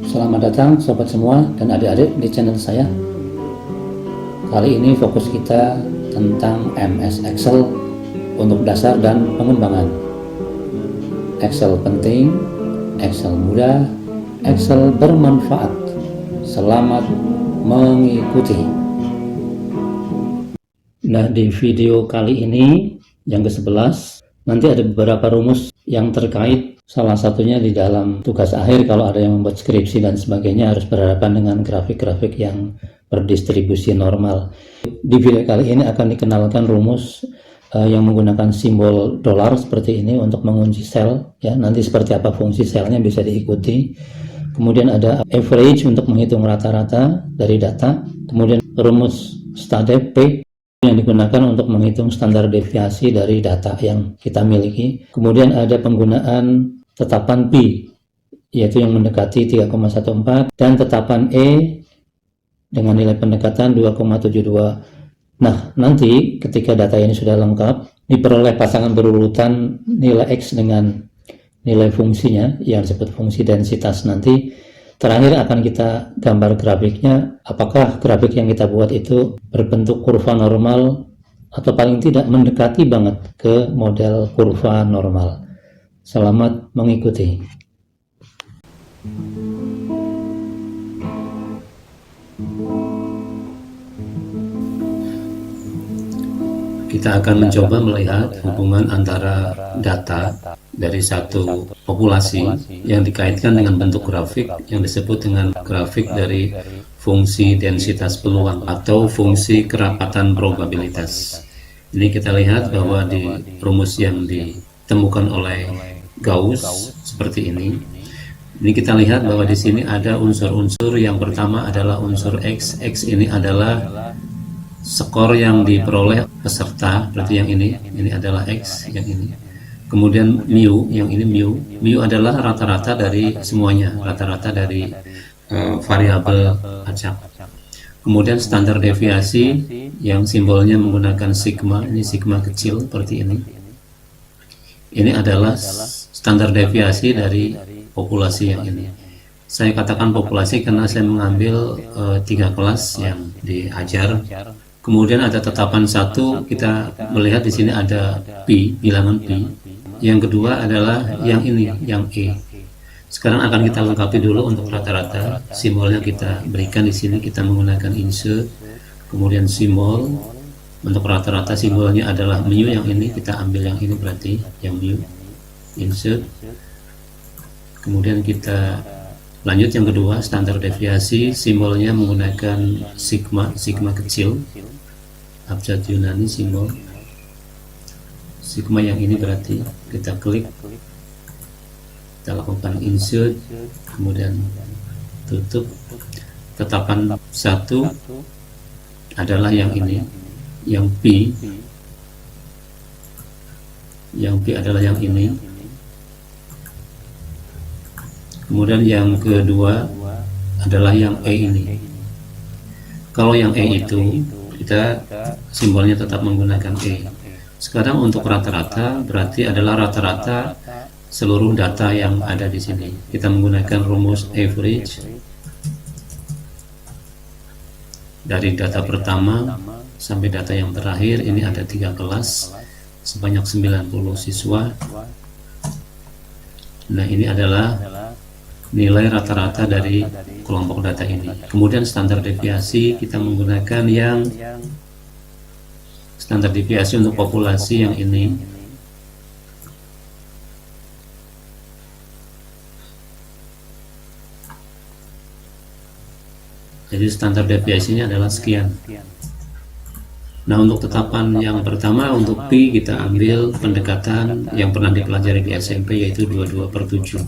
Selamat datang sobat semua dan adik-adik di channel saya. Kali ini fokus kita tentang MS Excel untuk dasar dan pengembangan. Excel penting, Excel mudah, Excel bermanfaat. Selamat mengikuti. Nah, di video kali ini yang ke-11 nanti ada beberapa rumus yang terkait, salah satunya di dalam tugas akhir kalau ada yang membuat skripsi dan sebagainya harus berhadapan dengan grafik-grafik yang berdistribusi normal. Di video kali ini akan dikenalkan rumus yang menggunakan simbol dolar seperti ini untuk mengunci sel, ya. Nanti seperti apa fungsi selnya bisa diikuti. Kemudian ada average untuk menghitung rata-rata dari data. Kemudian rumus STADEP yang digunakan untuk menghitung standar deviasi dari data yang kita miliki. Kemudian ada penggunaan tetapan P, yaitu yang mendekati 3,14, dan tetapan E dengan nilai pendekatan 2,72. Nah, nanti ketika data ini sudah lengkap, diperoleh pasangan berurutan nilai X dengan nilai fungsinya yang disebut fungsi densitas. Nanti terakhir akan kita gambar grafiknya, apakah grafik yang kita buat itu berbentuk kurva normal atau paling tidak mendekati banget ke model kurva normal. Selamat mengikuti. Kita akan mencoba melihat hubungan antara data dari satu populasi yang dikaitkan dengan bentuk grafik yang disebut dengan grafik dari fungsi densitas peluang atau fungsi kerapatan probabilitas. Ini kita lihat bahwa di rumus yang ditemukan oleh Gauss seperti ini. Ini kita lihat bahwa di sini ada unsur-unsur. Yang pertama adalah unsur X. X ini adalah skor yang diperoleh peserta, berarti yang ini adalah X, yang ini. Kemudian mu, yang ini mu adalah rata-rata dari semuanya, rata-rata dari variabel acak. Kemudian standar deviasi yang simbolnya menggunakan sigma, ini sigma kecil seperti ini. Ini adalah standar deviasi dari populasi yang ini. Saya katakan populasi karena saya mengambil 3 kelas yang diajar. Kemudian ada tetapan 1, kita melihat di sini ada P, bilangan P. Yang kedua adalah yang ini, yang E. Sekarang akan kita lengkapi dulu untuk rata-rata. Simbolnya kita berikan di sini, kita menggunakan insert, kemudian simbol. Untuk rata-rata simbolnya adalah mu, yang ini kita ambil yang ini, berarti yang mu, insert. Kemudian kita lanjut yang kedua, standar deviasi, simbolnya menggunakan sigma, sigma kecil. Abjad Yunani simbol sigma yang ini, berarti kita klik, kita lakukan insert, kemudian tutup. Tetapan 1 adalah yang ini, yang P, adalah yang ini. Kemudian yang kedua adalah yang E ini. Kalau yang E itu kita simbolnya tetap menggunakan E. Sekarang untuk rata-rata berarti adalah rata-rata seluruh data yang ada di sini. Kita menggunakan rumus average dari data pertama sampai data yang terakhir. Ini ada 3 kelas sebanyak 90 siswa. Nah, ini adalah nilai rata-rata dari kelompok data ini. Kemudian standar deviasi kita menggunakan yang standar deviasi untuk populasi yang ini. Jadi standar deviasinya adalah sekian. Nah, untuk tetapan yang pertama untuk P kita ambil pendekatan yang pernah dipelajari di SMP, yaitu 22/7.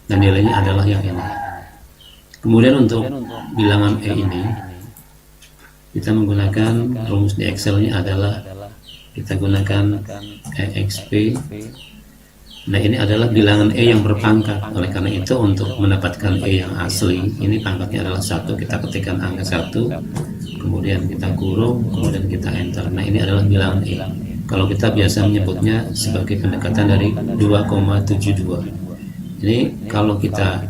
Dan nilainya adalah yang ini. Kemudian untuk bilangan E ini kita menggunakan rumus di Excel-nya adalah kita gunakan EXP. Nah, ini adalah bilangan E yang berpangkat. Oleh karena itu untuk mendapatkan E yang asli, ini pangkatnya adalah 1, kita ketikkan angka 1, kemudian kita kurung, kemudian kita enter. Nah, ini adalah bilangan E. Kalau kita biasa menyebutnya sebagai pendekatan dari 2,72. Ini kalau kita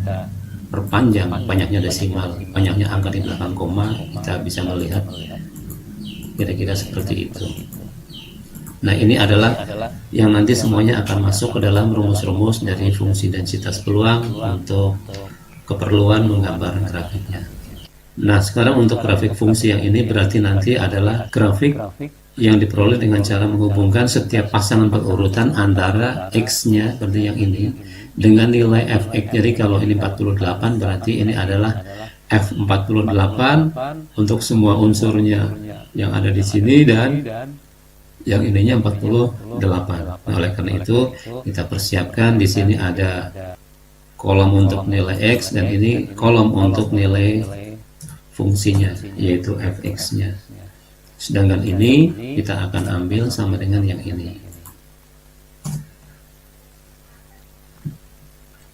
perpanjang banyaknya desimal, banyaknya angka di belakang koma, kita bisa melihat kira-kira seperti itu. Nah, ini adalah yang nanti semuanya akan masuk ke dalam rumus-rumus dari fungsi densitas peluang untuk keperluan menggambar grafiknya. Nah, sekarang untuk grafik fungsi yang ini berarti nanti adalah grafik yang diperoleh dengan cara menghubungkan setiap pasangan berurutan antara X-nya seperti yang ini dengan nilai Fx. Jadi kalau ini 48 berarti ini adalah F48 untuk semua unsurnya yang ada di sini, dan yang ininya 48. Nah, oleh karena itu kita persiapkan di sini ada kolom untuk nilai X dan ini kolom untuk nilai fungsinya yaitu Fx-nya. Sedangkan ini kita akan ambil sama dengan yang ini.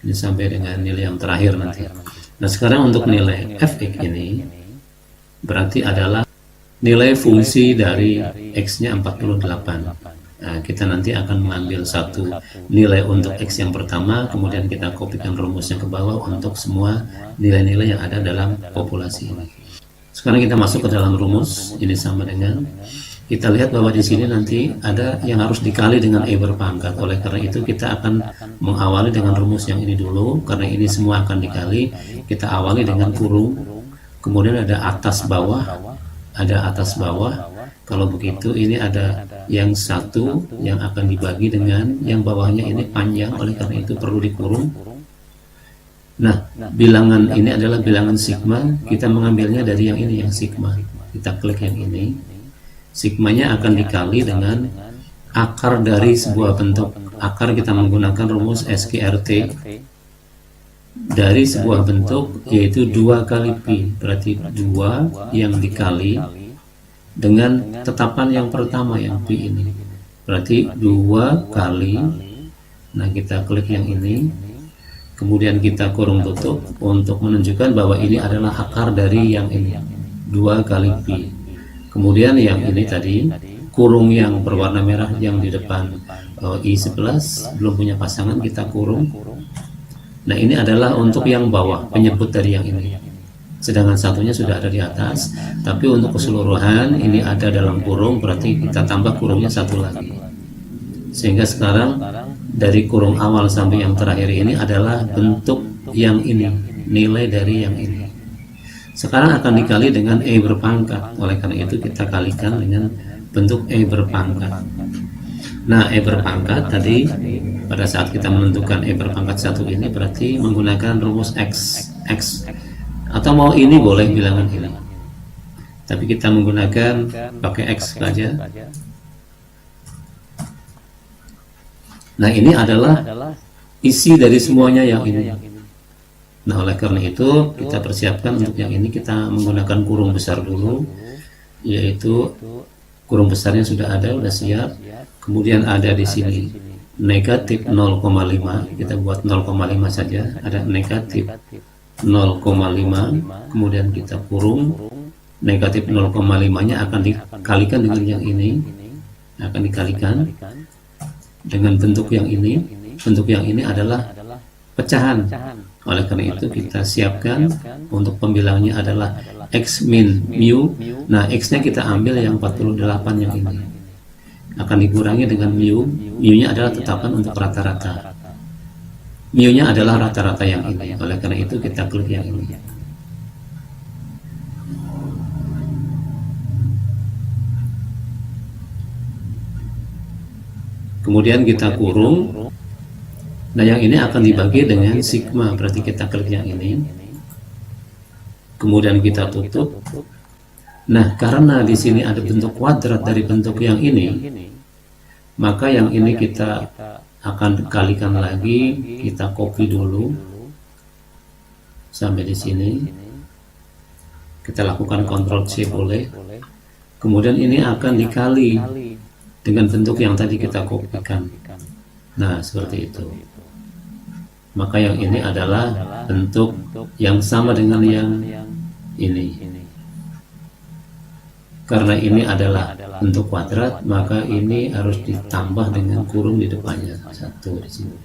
Ini sampai dengan nilai yang terakhir nanti. Nah, sekarang untuk nilai Fx ini berarti adalah nilai fungsi dari X-nya 48. Nah, kita nanti akan mengambil satu nilai untuk X yang pertama, kemudian kita kopikan rumusnya ke bawah untuk semua nilai-nilai yang ada dalam populasi ini. Sekarang kita masuk ke dalam rumus. Ini sama dengan, kita lihat bahwa di sini nanti ada yang harus dikali dengan E berpangkat. Oleh karena itu kita akan mengawali dengan rumus yang ini dulu, karena ini semua akan dikali. Kita awali dengan kurung, kemudian ada atas bawah, ada atas bawah. Kalau begitu ini ada yang satu yang akan dibagi dengan yang bawahnya ini panjang, oleh karena itu perlu dikurung. Nah, bilangan ini adalah bilangan sigma. Kita mengambilnya dari yang ini, yang sigma. Kita klik yang ini. Sigmanya akan dikali dengan akar dari sebuah bentuk. Akar kita menggunakan rumus SQRT dari sebuah bentuk, yaitu 2 kali pi. Berarti 2 yang dikali dengan tetapan yang pertama, yang pi ini. Berarti 2 kali. Nah, kita klik yang ini. Kemudian kita kurung tutup untuk menunjukkan bahwa ini adalah akar dari yang ini, 2 kali pi. Kemudian yang ini tadi, kurung yang berwarna merah yang di depan I11 belum punya pasangan, kita kurung. Nah, ini adalah untuk yang bawah, penyebut dari yang ini. Sedangkan satunya sudah ada di atas, tapi untuk keseluruhan ini ada dalam kurung, berarti kita tambah kurungnya satu lagi. Sehingga sekarang dari kurung awal sampai yang terakhir ini adalah bentuk yang ini, nilai dari yang ini. Sekarang akan dikali dengan E berpangkat. Oleh karena itu kita kalikan dengan bentuk E berpangkat. Nah, E berpangkat tadi pada saat kita menentukan E berpangkat 1 ini berarti menggunakan rumus X. Atau mau ini boleh bilangan ini. Tapi kita menggunakan pakai X saja. Nah, ini adalah isi dari semuanya yang ini. Nah, oleh karena itu kita persiapkan untuk yang ini, kita menggunakan kurung besar dulu, yaitu kurung besarnya sudah ada, sudah siap. Kemudian ada di sini negatif 0,5, kita buat 0,5 saja, ada negatif 0,5, kemudian kita kurung, negatif 0,5-nya akan dikalikan dengan yang ini, akan dikalikan dengan bentuk yang ini. Bentuk yang ini adalah pecahan. Oleh karena itu kita siapkan untuk pembilangnya adalah X min mu. Nah, X nya kita ambil yang 48 yang ini, akan dikurangi dengan mu. Mu nya adalah tetapan untuk rata-rata, mu nya adalah rata-rata yang ini. Oleh karena itu kita klik yang ini. Kemudian kita kurung. Nah, yang ini akan dibagi dengan sigma, berarti kita klik yang ini. Kemudian kita tutup. Nah, karena di sini ada bentuk kuadrat dari bentuk yang ini, maka yang ini kita akan kalikan lagi. Kita copy dulu sampai di sini. Kita lakukan Ctrl C boleh. Kemudian ini akan dikali dengan bentuk yang tadi kita kopikan. Nah, seperti itu. Maka yang ini adalah bentuk yang sama dengan yang ini. karena ini adalah bentuk kuadrat, maka ini harus ditambah dengan kurung di depannya 1 di sini,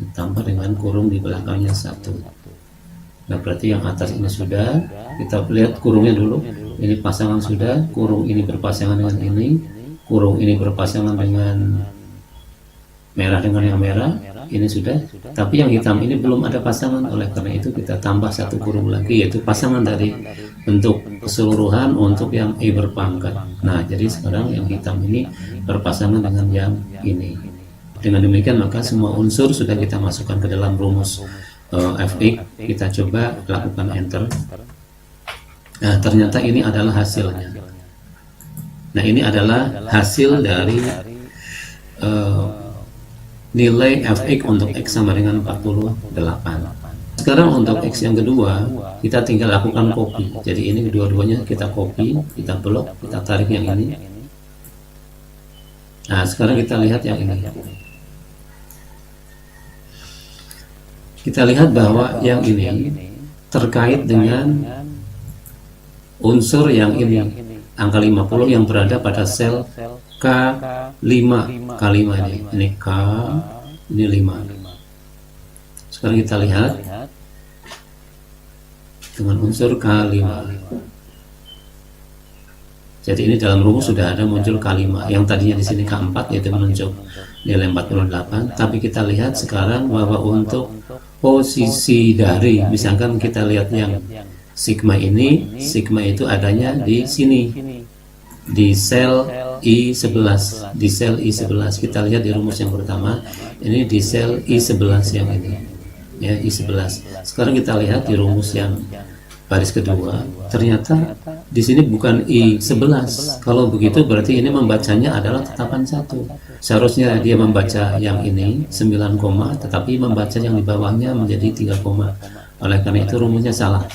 ditambah dengan kurung di belakangnya 1. Nah, berarti yang atas ini sudah, kita lihat kurungnya dulu. Ini pasangan sudah, kurung ini berpasangan dengan ini, kurung ini berpasangan dengan merah dengan yang merah, ini sudah. Tapi yang hitam ini belum ada pasangan, oleh karena itu kita tambah 1 kurung lagi, yaitu pasangan dari bentuk keseluruhan untuk yang I berpangkat. Nah, jadi sekarang yang hitam ini berpasangan dengan yang ini. Dengan demikian maka semua unsur sudah kita masukkan ke dalam rumus Fx. Kita coba lakukan enter. Nah, ternyata ini adalah hasilnya. Nah, ini adalah hasil dari nilai Fx untuk X sama dengan 48. Sekarang untuk X yang kedua, kita tinggal lakukan copy. Jadi ini kedua-duanya kita copy, kita blok, kita tarik yang ini. Nah, sekarang kita lihat yang ini. Kita lihat bahwa yang ini terkait dengan unsur yang ini, angka 50 yang berada pada sel K5, K5 ini K, ini 5. Sekarang kita lihat dengan unsur K5. Jadi ini dalam rumus sudah ada muncul K5, yang tadinya di sini K4 yaitu menunjuk nilai 48, tapi kita lihat sekarang bahwa untuk posisi dari, misalkan kita lihat yang sigma ini, sigma itu adanya di sini, di sel I11, di sel I11. Kita lihat di rumus yang pertama, ini di sel I11 yang ini, ya, I11. Sekarang kita lihat di rumus yang baris kedua, ternyata di sini bukan I11. Kalau begitu berarti ini membacanya adalah tetapan 1. Seharusnya dia membaca yang ini 9, tetapi membaca yang di bawahnya menjadi 3. Oleh karena itu rumusnya salah.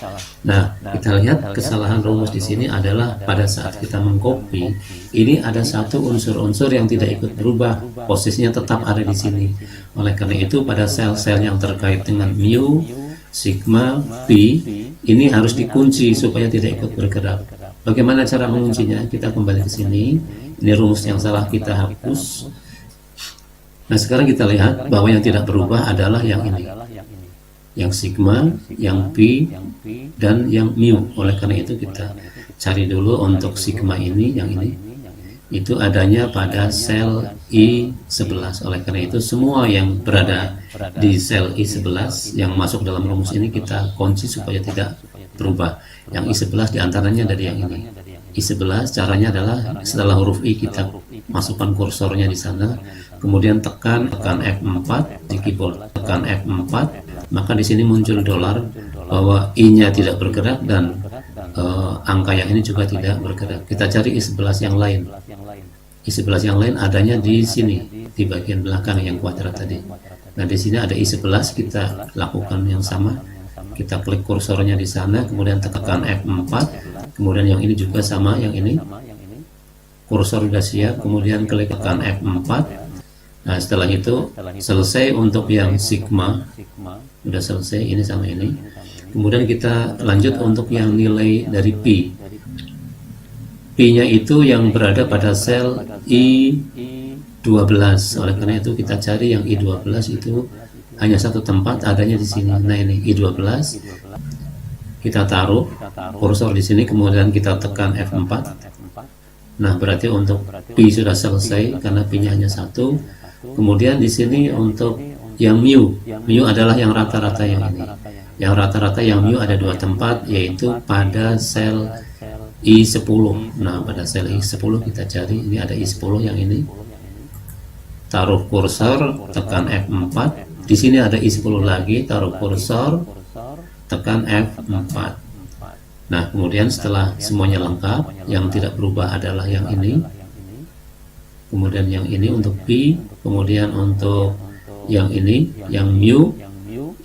Nah, kita lihat kesalahan rumus di sini adalah pada saat kita mengcopy, ini ada satu unsur-unsur yang tidak ikut berubah, posisinya tetap ada di sini. Oleh karena itu pada sel-sel yang terkait dengan mu, sigma, pi, ini harus dikunci supaya tidak ikut bergerak. Bagaimana cara menguncinya? Kita kembali ke sini. Ini rumus yang salah kita hapus. Nah, sekarang kita lihat bahwa yang tidak berubah adalah yang ini, yang sigma, yang pi, dan yang mu. Oleh karena itu kita cari dulu untuk sigma ini, yang ini, itu adanya pada sel I11. Oleh karena itu semua yang berada di sel I11 yang masuk dalam rumus ini kita kunci supaya tidak berubah. Yang I11 diantaranya dari yang ini. I11 caranya adalah setelah huruf I kita masukkan kursornya di sana, kemudian tekan F4 di keyboard, tekan F4, maka di sini muncul dolar bahwa I-nya tidak bergerak dan angka yang ini juga tidak bergerak. Kita cari I11 yang lain. I11 yang lain adanya di sini, di bagian belakang yang kuadrat tadi. Nah, di sini ada I11, kita lakukan yang sama. Kita klik kursornya di sana, kemudian tekan F4, kemudian yang ini juga sama, yang ini. Kursor sudah siap, kemudian klik tekan F4. Nah, setelah itu selesai untuk yang sigma, sudah selesai, ini sama ini. Kemudian kita lanjut untuk yang nilai dari pi. Pi-nya itu yang berada pada sel I12. Oleh karena itu kita cari yang I12 itu hanya satu tempat, adanya di sini. Nah, ini I12. Kita taruh kursor di sini, kemudian kita tekan F4. Nah, berarti untuk pi sudah selesai karena pi-nya hanya satu. Kemudian di sini untuk yang mu, mu adalah yang rata-rata yang ini. Yang rata-rata yang mu ada 2 tempat, yaitu pada sel I10. Nah, pada sel I10 kita cari, ini ada I10 yang ini. Taruh kursor, tekan F4. Di sini ada I10 lagi, taruh kursor, tekan F4. Nah, kemudian setelah semuanya lengkap, yang tidak berubah adalah yang ini. Kemudian yang ini untuk pi, kemudian untuk yang ini, yang mu,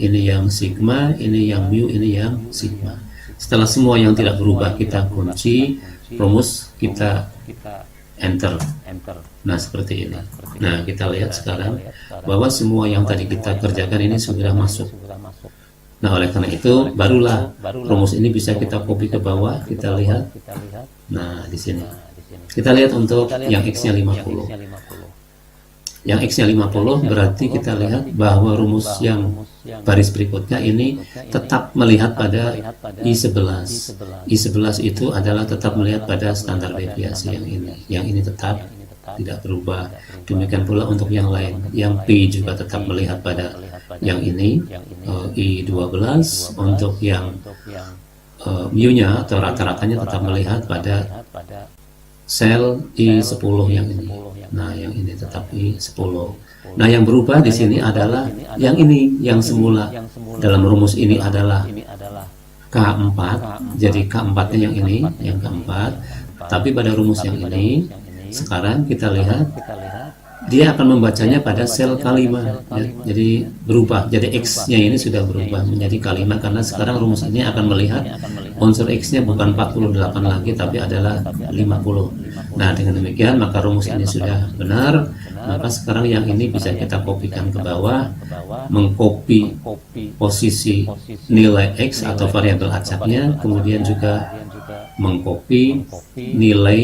ini yang sigma, ini yang mu, ini yang sigma. Setelah semua yang tidak berubah kita kunci, rumus kita enter. Nah, seperti ini. Nah, kita lihat sekarang bahwa semua yang tadi kita kerjakan ini sudah masuk. Nah, oleh karena itu barulah rumus ini bisa kita copy ke bawah, kita lihat. Nah, di sini kita lihat untuk yang X-nya 50. Yang X-nya 50 berarti kita lihat bahwa rumus yang baris berikutnya ini tetap melihat pada I11. I11 itu adalah tetap melihat pada standar deviasi yang ini. Yang ini tetap tidak berubah. Demikian pula untuk yang lain. Yang P juga tetap melihat pada yang ini, I12. Untuk yang mu-nya atau rata-ratanya tetap melihat pada sel I10 yang ini. Nah, yang ini tetap I10. Nah, yang berubah di sini adalah yang ini, yang semula dalam rumus ini adalah K4. Jadi K4-nya yang ini, yang keempat. Tapi pada rumus yang ini, sekarang kita lihat dia akan membacanya pada sel K5 ya. Jadi berubah, jadi X-nya ini sudah berubah menjadi K5 karena sekarang rumus ini akan melihat unsur X-nya bukan 48 lagi tapi adalah 50. Nah, dengan demikian maka rumus ini sudah benar. Maka sekarang yang ini bisa kita kopikan ke bawah, mengcopy posisi nilai X atau variabel acaknya, kemudian juga mengcopy nilai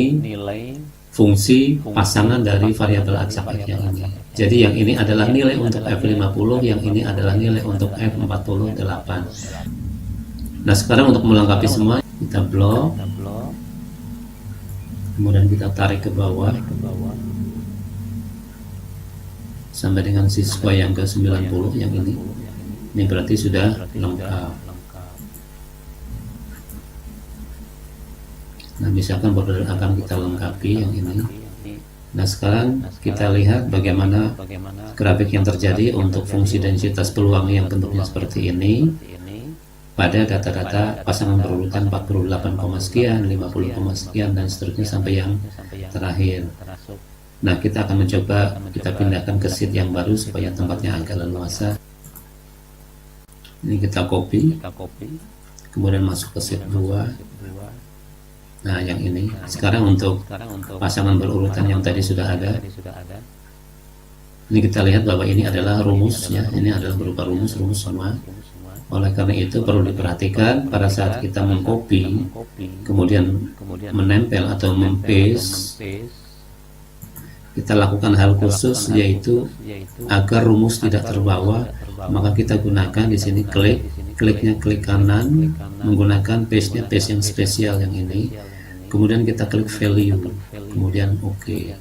fungsi pasangan dari variabel acak X yang ini. Jadi yang ini adalah nilai untuk F50, yang ini adalah nilai untuk F48. Nah, sekarang untuk melengkapi semua, kita blok, kemudian kita tarik ke bawah sampai dengan siswa yang ke-90 yang ini. Ini berarti sudah lengkap. Nah, misalkan border akan kita lengkapi yang ini. Nah, sekarang kita lihat bagaimana grafik yang terjadi untuk fungsi densitas peluang yang bentuknya seperti ini pada data-data pasangan berurutan 48, sekian, 50, sekian, dan seterusnya sampai yang terakhir. Nah, kita akan mencoba kita pindahkan ke sheet yang baru supaya tempatnya agak leluasa. Ini kita copy, kemudian masuk ke sheet 2. Nah, yang ini sekarang untuk pasangan berurutan yang tadi sudah ada. Ini kita lihat bahwa ini adalah rumusnya, ini adalah berupa rumus semua. Oleh karena itu perlu diperhatikan pada saat kita mengcopy kemudian menempel atau mempaste, kita lakukan hal khusus yaitu agar rumus tidak terbawa, maka kita gunakan di sini kliknya klik kanan, menggunakan paste yang spesial yang ini. Kemudian kita klik value, kemudian OK.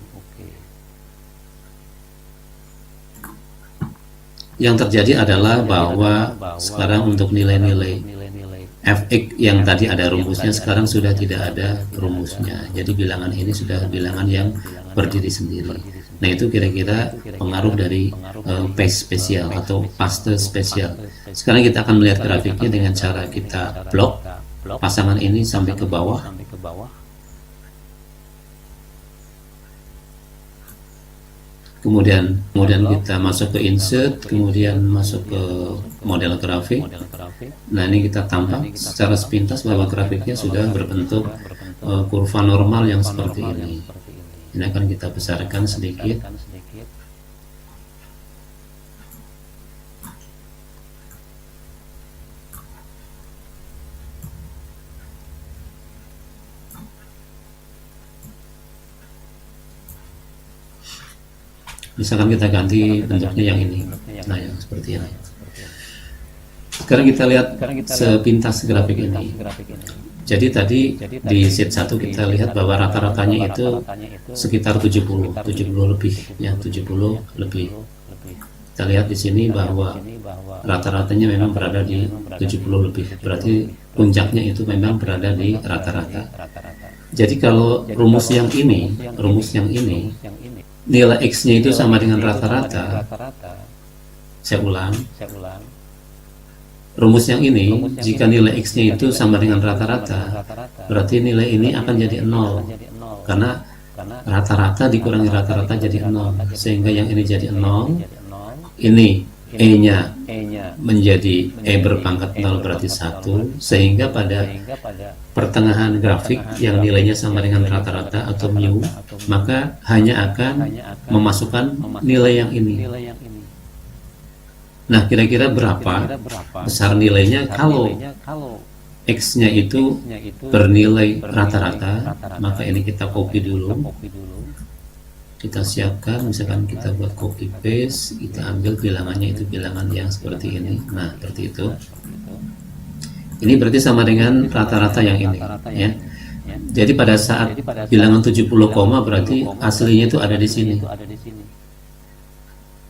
Yang terjadi adalah bahwa sekarang untuk nilai-nilai fx yang tadi ada rumusnya sekarang sudah tidak ada rumusnya. Jadi bilangan ini sudah bilangan yang berdiri sendiri. Nah, itu kira-kira pengaruh dari paste spesial atau paste spesial. Sekarang kita akan melihat grafiknya dengan cara kita blok pasangan ini sampai ke bawah. Kemudian kita masuk ke insert, kemudian masuk ke model grafik. Nah, ini kita tampak secara sepintas bahwa grafiknya sudah berbentuk kurva normal yang seperti ini. Ini akan kita besarkan sedikit. Misalkan kita ganti bentuknya yang ini. Nah, yang seperti ini. Sekarang kita lihat sepintas grafik ini. Jadi tadi di sheet 1 kita lihat bahwa rata-ratanya itu sekitar 70 lebih ya, 70 lebih. Kita lihat di sini bahwa rata-ratanya memang berada di 70 lebih. Berarti puncaknya itu memang berada di rata-rata. Jadi kalau rumus yang ini nilai X-nya itu sama dengan rata-rata. Saya ulang. Rumus yang ini, jika nilai X-nya itu sama dengan rata-rata, berarti nilai ini akan jadi 0. Karena rata-rata dikurangi rata-rata jadi 0. Sehingga yang ini jadi 0. Ini E-nya menjadi E berpangkat 0 berarti 1. Sehingga pada pertengahan grafik yang nilainya sama dengan rata-rata atau mu, maka hanya akan memasukkan nilai yang ini. Nah, kira-kira berapa besar nilainya kalau X-nya itu bernilai rata-rata? Maka ini kita copy dulu, kita siapkan, misalkan kita buat copy paste, kita ambil bilangannya itu bilangan yang seperti ini. Nah, seperti itu. Ini berarti sama dengan rata-rata yang ini, ya. Jadi pada saat bilangan 70, berarti aslinya itu ada di sini,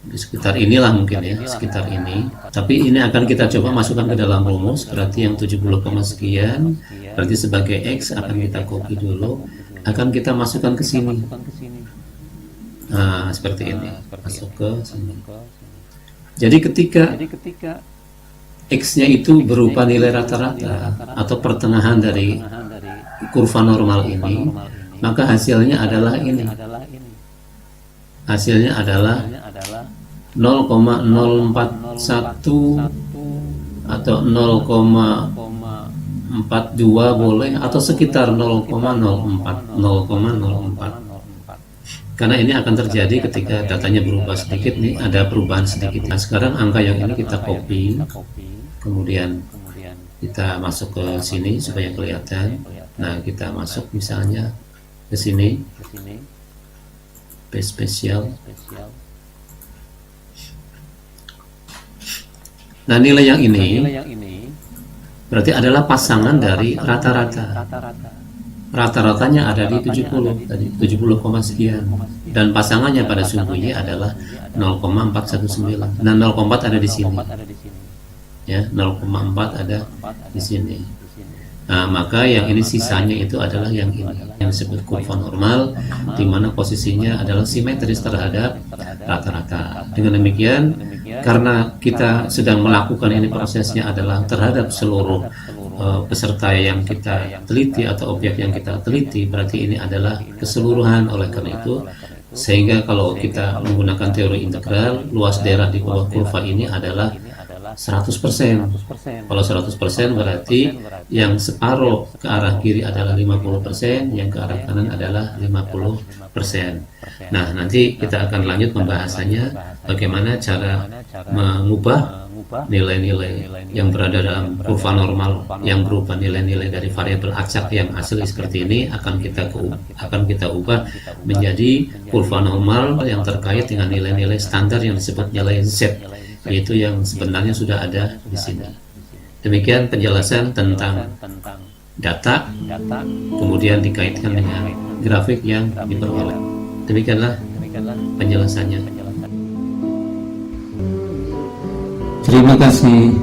di sekitar inilah mungkin ya, sekitar ini. Tapi ini akan kita coba masukkan ke dalam rumus, berarti yang 70, sekian berarti sebagai X akan kita copy dulu, akan kita masukkan ke sini. Nah, seperti ini, masuk ke sini. Jadi ketika X-nya itu berupa nilai rata-rata atau pertengahan dari kurva normal ini, maka hasilnya adalah ini. Hasilnya adalah 0,041 atau 0,42 boleh, atau sekitar 0,04. Karena ini akan terjadi ketika datanya berubah sedikit, nih ada perubahan sedikit. Nah, sekarang angka yang ini kita copy, kemudian kita masuk ke sini supaya kelihatan. Nah, kita masuk misalnya ke sini, paste spesial. Nah, nilai yang ini berarti adalah pasangan dari rata-rata. Rata-ratanya ada di 70 tadi, 70, sekian, dan pasangannya pada sungguhnya adalah 0,419. Nah, 0,4 ada di sini, ya, 0,4 ada di sini. Nah, maka yang ini sisanya itu adalah yang ini, yang disebut kurva normal, di mana posisinya adalah simetris terhadap rata-rata. Dengan demikian, karena kita sedang melakukan ini, prosesnya adalah terhadap seluruh peserta yang kita teliti atau objek yang kita teliti, berarti ini adalah keseluruhan. Oleh karena itu, sehingga kalau kita menggunakan teori integral, luas daerah di bawah kurva ini adalah 100%. Kalau 100% berarti yang separuh ke arah kiri adalah 50%, yang ke arah kanan adalah 50%. Nah, nanti kita akan lanjut pembahasannya bagaimana cara mengubah nilai-nilai yang berada dalam kurva normal yang berupa nilai-nilai dari variabel acak yang asli seperti ini akan kita ubah menjadi kurva normal yang terkait dengan nilai-nilai standar yang disebut nilai Z, yaitu yang sebenarnya sudah ada di sini. Demikian penjelasan tentang data, kemudian dikaitkan dengan grafik yang diperoleh. Demikianlah penjelasannya. Terima kasih.